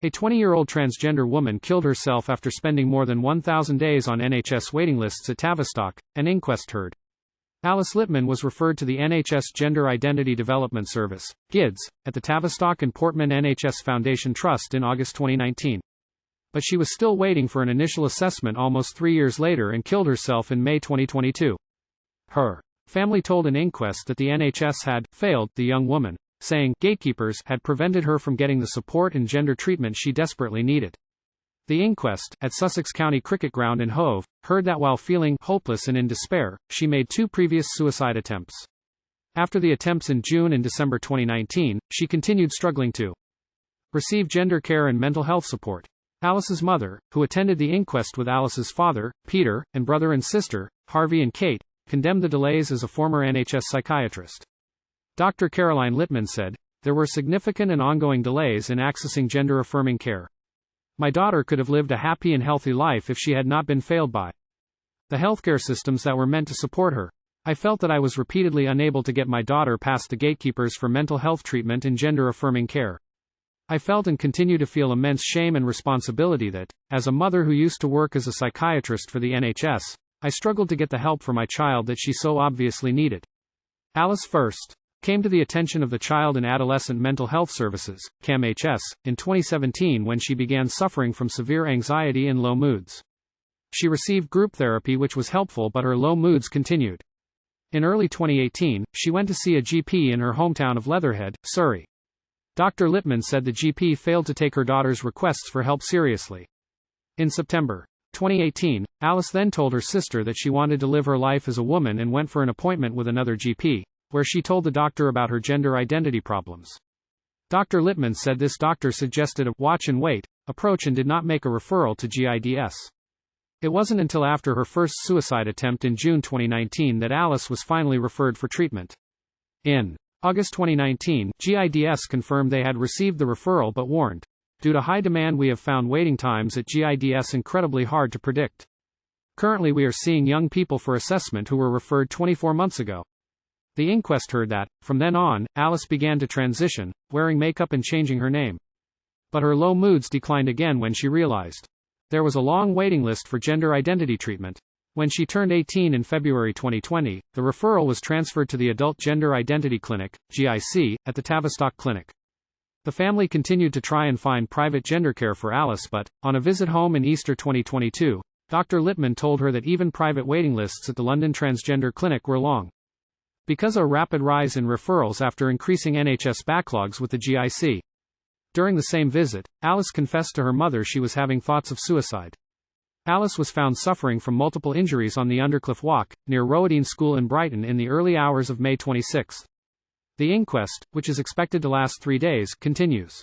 A 20-year-old transgender woman killed herself after spending more than 1,000 days on NHS waiting lists at Tavistock, an inquest heard. Alice Litman was referred to the NHS Gender Identity Development Service, GIDS, at the Tavistock and Portman NHS Foundation Trust in August 2019. But she was still waiting for an initial assessment almost 3 years later and killed herself in May 2022. Her family told an inquest that the NHS had failed the young woman, saying gatekeepers had prevented her from getting the support and gender treatment she desperately needed. The inquest, at Sussex County Cricket Ground in Hove, heard that while feeling hopeless and in despair, she made 2 previous suicide attempts. After the attempts in June and December 2019, she continued struggling to receive gender care and mental health support. Alice's mother, who attended the inquest with Alice's father, Peter, and brother and sister, Harvey and Kate, condemned the delays as a former NHS psychiatrist. Dr. Caroline Litman said, "There were significant and ongoing delays in accessing gender-affirming care. My daughter could have lived a happy and healthy life if she had not been failed by the healthcare systems that were meant to support her. I felt that I was repeatedly unable to get my daughter past the gatekeepers for mental health treatment and gender-affirming care. I felt and continue to feel immense shame and responsibility that, as a mother who used to work as a psychiatrist for the NHS, I struggled to get the help for my child that she so obviously needed." Alice first came to the attention of the Child and Adolescent Mental Health Services, CAMHS, in 2017 when she began suffering from severe anxiety and low moods. She received group therapy which was helpful, but her low moods continued. In early 2018, she went to see a GP in her hometown of Leatherhead, Surrey. Dr. Litman said the GP failed to take her daughter's requests for help seriously. In September 2018, Alice then told her sister that she wanted to live her life as a woman and went for an appointment with another GP, where she told the doctor about her gender identity problems. Dr. Litman said this doctor suggested a watch and wait approach and did not make a referral to GIDS. It wasn't until after her first suicide attempt in June 2019 that Alice was finally referred for treatment. In August 2019, GIDS confirmed they had received the referral but warned, "Due to high demand, we have found waiting times at GIDS incredibly hard to predict. Currently we are seeing young people for assessment who were referred 24 months ago." The inquest heard that, from then on, Alice began to transition, wearing makeup and changing her name. But her low moods declined again when she realized there was a long waiting list for gender identity treatment. When she turned 18 in February 2020, the referral was transferred to the Adult Gender Identity Clinic, GIC, at the Tavistock Clinic. The family continued to try and find private gender care for Alice, but, on a visit home in Easter 2022, Dr. Litman told her that even private waiting lists at the London Transgender Clinic were long. Because of a rapid rise in referrals after increasing NHS backlogs with the GIC. During the same visit, Alice confessed to her mother she was having thoughts of suicide. Alice was found suffering from multiple injuries on the Undercliff Walk, near Roedean School in Brighton in the early hours of May 26. The inquest, which is expected to last 3 days, continues.